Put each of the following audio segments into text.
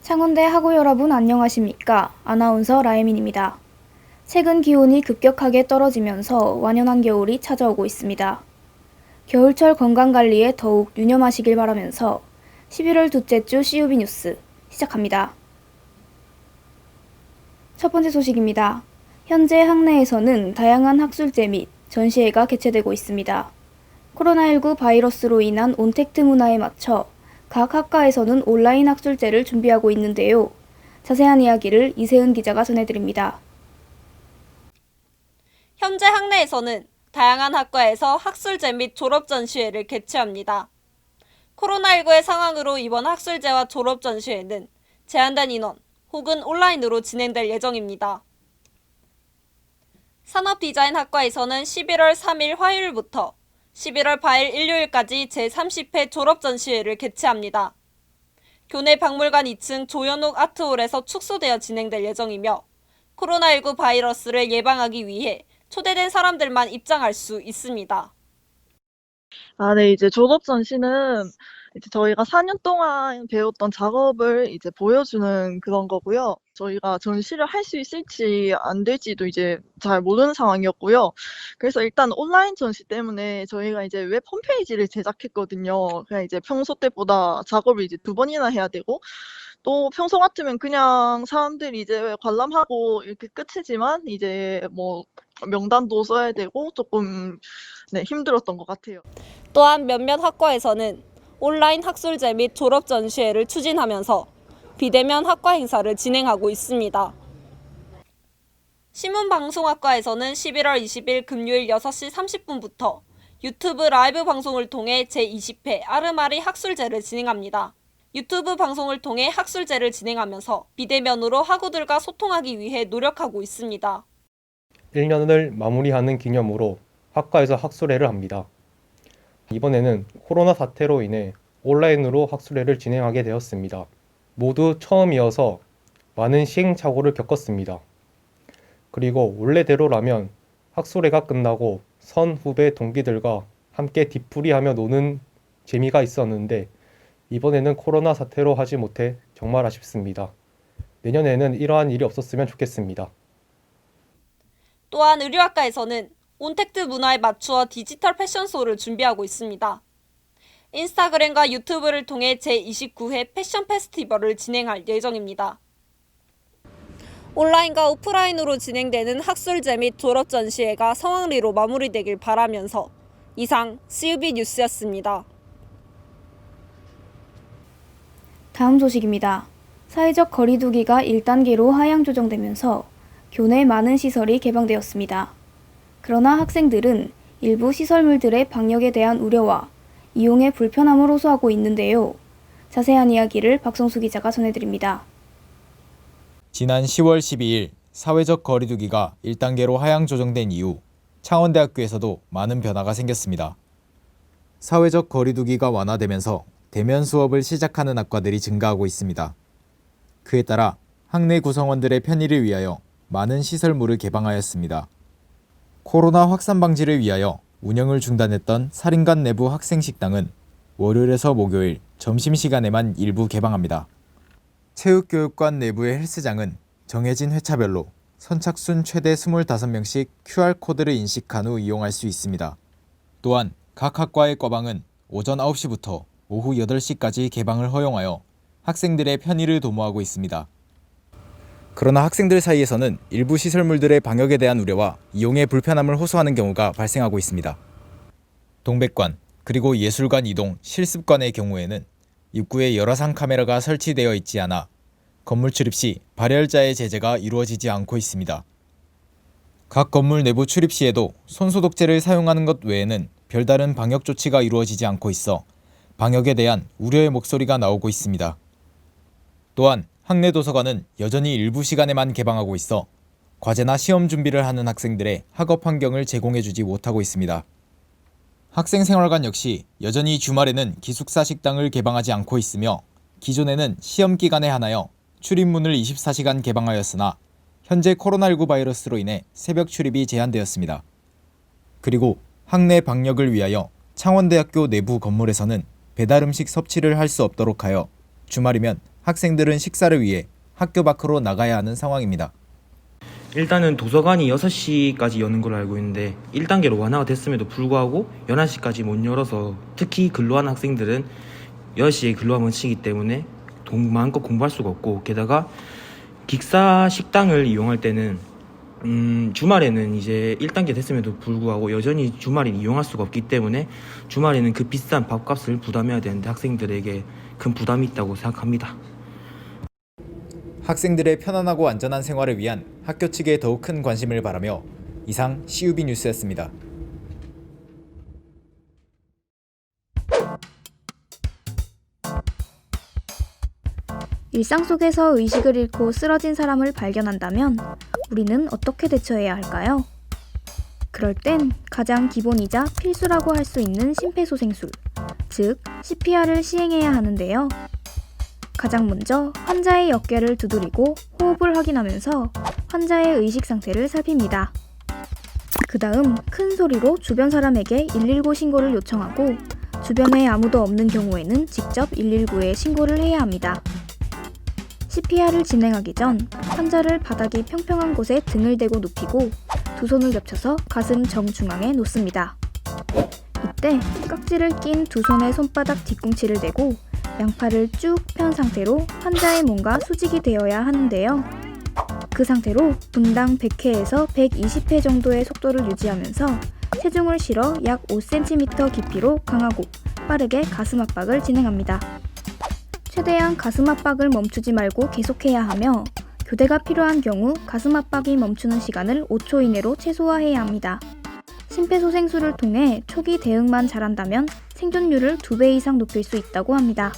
창원대 학우 여러분 안녕하십니까? 아나운서 라혜민입니다. 최근 기온이 급격하게 떨어지면서 완연한 겨울이 찾아오고 있습니다. 겨울철 건강관리에 더욱 유념하시길 바라면서 11월 둘째 주 CUB 뉴스 시작합니다. 첫 번째 소식입니다. 현재 학내에서는 다양한 학술제 및 전시회가 개최되고 있습니다. 코로나19 바이러스로 인한 온택트 문화에 맞춰 각 학과에서는 온라인 학술제를 준비하고 있는데요. 자세한 이야기를 이세은 기자가 전해드립니다. 현재 학내에서는 다양한 학과에서 학술제 및 졸업전시회를 개최합니다. 코로나19의 상황으로 이번 학술제와 졸업전시회는 제한된 인원 혹은 온라인으로 진행될 예정입니다. 산업디자인학과에서는 11월 3일 화요일부터 11월 4일 일요일까지 제30회 졸업전시회를 개최합니다. 교내 박물관 2층 조현옥 아트홀에서 축소되어 진행될 예정이며 코로나19 바이러스를 예방하기 위해 초대된 사람들만 입장할 수 있습니다. 네, 이제 졸업 전시는 이제 저희가 4년 동안 배웠던 작업을 이제 보여주는 그런 거고요. 저희가 전시를 할 수 있을지 안 될지도 이제 잘 모르는 상황이었고요. 그래서 일단 온라인 전시 때문에 저희가 이제 웹 홈페이지를 제작했거든요. 그냥 이제 평소 때보다 작업을 이제 2번이나 해야 되고, 또 평소 같으면 그냥 사람들이 이제 관람하고 이렇게 끝이지만 이제 뭐 명단도 써야 되고 조금 힘들었던 것 같아요. 또한 몇몇 학과에서는 온라인 학술제 및 졸업전시회를 추진하면서 비대면 학과 행사를 진행하고 있습니다. 신문방송학과에서는 11월 20일 금요일 6시 30분부터 유튜브 라이브 방송을 통해 제20회 아르마리 학술제를 진행합니다. 유튜브 방송을 통해 학술제를 진행하면서 비대면으로 학우들과 소통하기 위해 노력하고 있습니다. 1년을 마무리하는 기념으로 학과에서 학술회를 합니다. 이번에는 코로나 사태로 인해 온라인으로 학술회를 진행하게 되었습니다. 모두 처음이어서 많은 시행착오를 겪었습니다. 그리고 원래대로라면 학술회가 끝나고 선후배 동기들과 함께 뒤풀이하며 노는 재미가 있었는데 이번에는 코로나 사태로 하지 못해 정말 아쉽습니다. 내년에는 이러한 일이 없었으면 좋겠습니다. 또한 의류학과에서는 온택트 문화에 맞추어 디지털 패션쇼를 준비하고 있습니다. 인스타그램과 유튜브를 통해 제29회 패션 페스티벌을 진행할 예정입니다. 온라인과 오프라인으로 진행되는 학술제 및 졸업전시회가 성황리로 마무리되길 바라면서 이상 CUB 뉴스였습니다. 다음 소식입니다. 사회적 거리두기가 1단계로 하향 조정되면서 교내 많은 시설이 개방되었습니다. 그러나 학생들은 일부 시설물들의 방역에 대한 우려와 이용에 불편함을 호소하고 있는데요. 자세한 이야기를 박성수 기자가 전해드립니다. 지난 10월 12일 사회적 거리두기가 1단계로 하향 조정된 이후 창원대학교에서도 많은 변화가 생겼습니다. 사회적 거리두기가 완화되면서 대면 수업을 시작하는 학과들이 증가하고 있습니다. 그에 따라 학내 구성원들의 편의를 위하여 많은 시설물을 개방하였습니다. 코로나 확산 방지를 위하여 운영을 중단했던 사린관 내부 학생식당은 월요일에서 목요일 점심시간에만 일부 개방합니다. 체육교육관 내부의 헬스장은 정해진 회차별로 선착순 최대 25명씩 QR코드를 인식한 후 이용할 수 있습니다. 또한 각 학과의 과방은 오전 9시부터 오후 8시까지 개방을 허용하여 학생들의 편의를 도모하고 있습니다. 그러나 학생들 사이에서는 일부 시설물들의 방역에 대한 우려와 이용에 불편함을 호소하는 경우가 발생하고 있습니다. 동백관, 그리고 예술관 이동 실습관의 경우에는 입구에 열화상 카메라가 설치되어 있지 않아 건물 출입 시 발열자의 제재가 이루어지지 않고 있습니다. 각 건물 내부 출입 시에도 손소독제를 사용하는 것 외에는 별다른 방역 조치가 이루어지지 않고 있어 방역에 대한 우려의 목소리가 나오고 있습니다. 또한 학내 도서관은 여전히 일부 시간에만 개방하고 있어 과제나 시험 준비를 하는 학생들의 학업 환경을 제공해주지 못하고 있습니다. 학생생활관 역시 여전히 주말에는 기숙사 식당을 개방하지 않고 있으며 기존에는 시험 기간에 한하여 출입문을 24시간 개방하였으나 현재 코로나19 바이러스로 인해 새벽 출입이 제한되었습니다. 그리고 학내 방역을 위하여 창원대학교 내부 건물에서는 배달 음식 섭취를 할 수 없도록 하여 주말이면 학생들은 식사를 위해 학교 밖으로 나가야 하는 상황입니다. 일단은 도서관이 6시까지 여는 걸로 알고 있는데 1단계로 완화가 됐음에도 불구하고 11시까지 못 열어서 특히 근로하는 학생들은 6시에 근로가 멈추기 때문에 마음껏 공부할 수가 없고, 게다가 기숙사 식당을 이용할 때는 주말에는 이제 1단계 됐음에도 불구하고 여전히 주말에 이용할 수가 없기 때문에 주말에는 그 비싼 밥값을 부담해야 되는데 학생들에게 큰 부담이 있다고 생각합니다. 학생들의 편안하고 안전한 생활을 위한 학교 측에 더욱 큰 관심을 바라며 이상 CUB 뉴스였습니다. 일상 속에서 의식을 잃고 쓰러진 사람을 발견한다면 우리는 어떻게 대처해야 할까요? 그럴 땐 가장 기본이자 필수라고 할 수 있는 심폐소생술, 즉 CPR을 시행해야 하는데요. 가장 먼저 환자의 어깨를 두드리고 호흡을 확인하면서 환자의 의식 상태를 살핍니다. 그 다음 큰 소리로 주변 사람에게 119 신고를 요청하고 주변에 아무도 없는 경우에는 직접 119에 신고를 해야 합니다. CPR을 진행하기 전 환자를 바닥이 평평한 곳에 등을 대고 눕히고 두 손을 겹쳐서 가슴 정중앙에 놓습니다. 이때 깍지를 낀 두 손의 손바닥 뒤꿈치를 대고 양팔을 쭉 편 상태로 환자의 몸과 수직이 되어야 하는데요. 그 상태로 분당 100회에서 120회 정도의 속도를 유지하면서 체중을 실어 약 5cm 깊이로 강하고 빠르게 가슴 압박을 진행합니다. 최대한 가슴 압박을 멈추지 말고 계속해야 하며 교대가 필요한 경우 가슴 압박이 멈추는 시간을 5초 이내로 최소화해야 합니다. 심폐소생술을 통해 초기 대응만 잘한다면 생존율을 2배 이상 높일 수 있다고 합니다.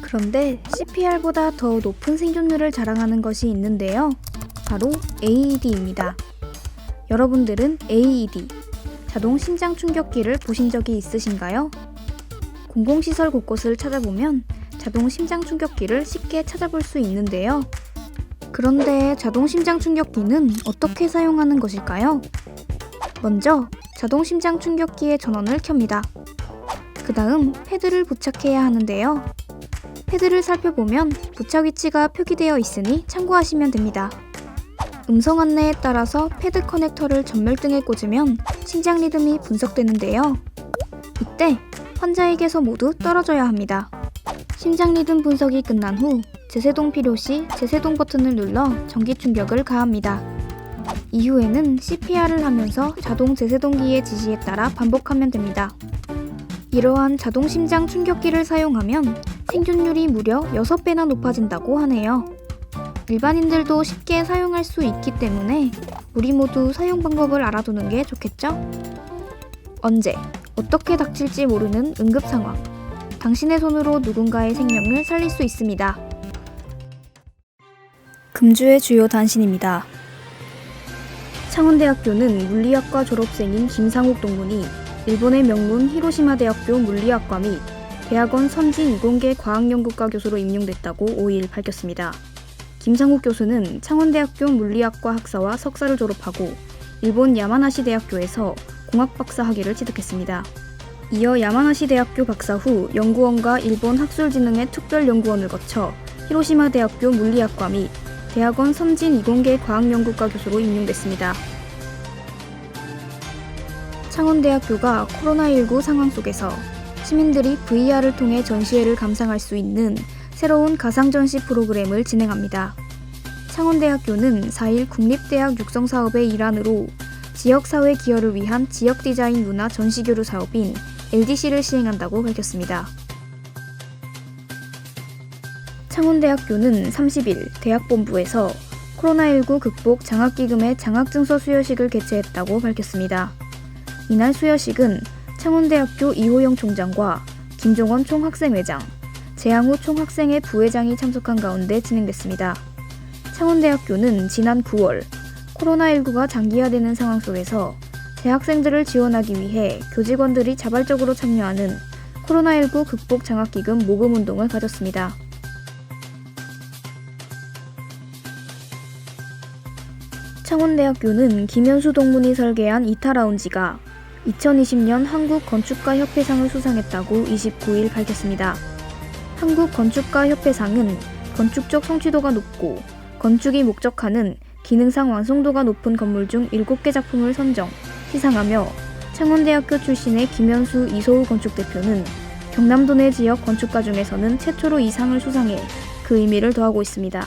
그런데 CPR보다 더 높은 생존율을 자랑하는 것이 있는데요. 바로 AED입니다. 여러분들은 AED, 자동 심장 충격기를 보신 적이 있으신가요? 공공시설 곳곳을 찾아보면 자동 심장 충격기를 쉽게 찾아볼 수 있는데요. 그런데 자동 심장 충격기는 어떻게 사용하는 것일까요? 먼저 자동 심장 충격기의 전원을 켭니다. 그 다음 패드를 부착해야 하는데요. 패드를 살펴보면 부착 위치가 표기되어 있으니 참고하시면 됩니다. 음성 안내에 따라서 패드 커넥터를 전멸등에 꽂으면 심장 리듬이 분석되는데요. 이때 환자에게서 모두 떨어져야 합니다. 심장 리듬 분석이 끝난 후 재세동 필요시 재세동 버튼을 눌러 전기 충격을 가합니다. 이후에는 CPR을 하면서 자동 재세동기의 지시에 따라 반복하면 됩니다. 이러한 자동 심장 충격기를 사용하면 생존율이 무려 6배나 높아진다고 하네요. 일반인들도 쉽게 사용할 수 있기 때문에 우리 모두 사용 방법을 알아두는 게 좋겠죠? 언제, 어떻게 닥칠지 모르는 응급 상황. 당신의 손으로 누군가의 생명을 살릴 수 있습니다. 금주의 주요 단신입니다. 창원대학교는 물리학과 졸업생인 김상욱 동문이 일본의 명문 히로시마 대학교 물리학과 및 대학원 선진 이공계 과학연구과 교수로 임용됐다고 5일 밝혔습니다. 김상욱 교수는 창원대학교 물리학과 학사와 석사를 졸업하고 일본 야마나시 대학교에서 공학 박사 학위를 취득했습니다. 이어 야마나시 대학교 박사 후 연구원과 일본 학술진흥회 특별연구원을 거쳐 히로시마 대학교 물리학과 및 대학원 선진 이공계 과학연구과 교수로 임용됐습니다. 창원대학교가 코로나19 상황 속에서 시민들이 VR을 통해 전시회를 감상할 수 있는 새로운 가상전시 프로그램을 진행합니다. 창원대학교는 4일 국립대학 육성사업의 일환으로 지역사회 기여를 위한 지역디자인 문화 전시교류 사업인 LDC를 시행한다고 밝혔습니다. 창원대학교는 30일 대학본부에서 코로나19 극복 장학기금의 장학증서 수여식을 개최했다고 밝혔습니다. 이날 수여식은 창원대학교 이호영 총장과 김종원 총학생회장, 재양우 총학생회 부회장이 참석한 가운데 진행됐습니다. 창원대학교는 지난 9월 코로나19가 장기화되는 상황 속에서 재학생들을 지원하기 위해 교직원들이 자발적으로 참여하는 코로나19 극복 장학기금 모금운동을 가졌습니다. 창원대학교는 김현수 동문이 설계한 이타라운지가 2020년 한국건축가협회상을 수상했다고 29일 밝혔습니다. 한국건축가협회상은 건축적 성취도가 높고 건축이 목적하는 기능상 완성도가 높은 건물 중 7개 작품을 선정, 시상하며 창원대학교 출신의 김현수, 이소우 건축대표는 경남도 내 지역 건축가 중에서는 최초로 이 상을 수상해 그 의미를 더하고 있습니다.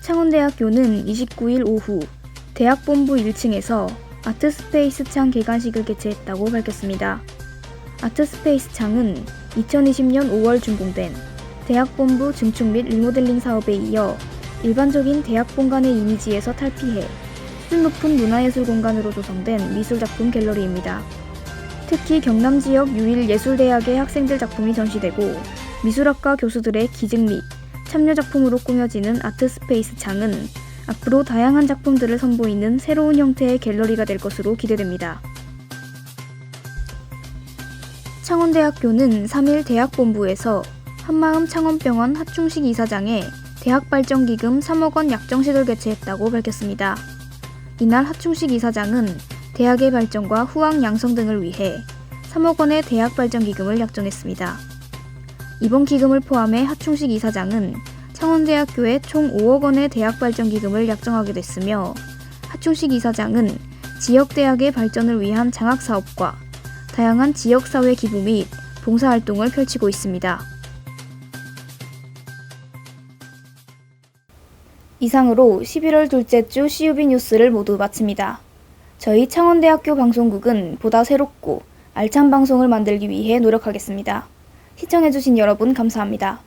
창원대학교는 29일 오후 대학본부 1층에서 아트스페이스 창 개관식을 개최했다고 밝혔습니다. 아트스페이스 창은 2020년 5월 준공된 대학본부 증축 및 리모델링 사업에 이어 일반적인 대학 본관의 이미지에서 탈피해 수준 높은 문화예술 공간으로 조성된 미술작품 갤러리입니다. 특히 경남 지역 유일 예술대학의 학생들 작품이 전시되고 미술학과 교수들의 기증 및 참여 작품으로 꾸며지는 아트스페이스 창은 앞으로 다양한 작품들을 선보이는 새로운 형태의 갤러리가 될 것으로 기대됩니다. 창원대학교는 3일 대학본부에서 한마음 창원병원 하충식 이사장에 대학발전기금 3억 원 약정식을 개최했다고 밝혔습니다. 이날 하충식 이사장은 대학의 발전과 후학 양성 등을 위해 3억 원의 대학발전기금을 약정했습니다. 이번 기금을 포함해 하충식 이사장은 창원대학교에 총 5억 원의 대학발전기금을 약정하게 됐으며 하충식 이사장은 지역대학의 발전을 위한 장학사업과 다양한 지역사회 기부 및 봉사활동을 펼치고 있습니다. 이상으로 11월 둘째 주 CUB 뉴스를 모두 마칩니다. 저희 창원대학교 방송국은 보다 새롭고 알찬 방송을 만들기 위해 노력하겠습니다. 시청해주신 여러분 감사합니다.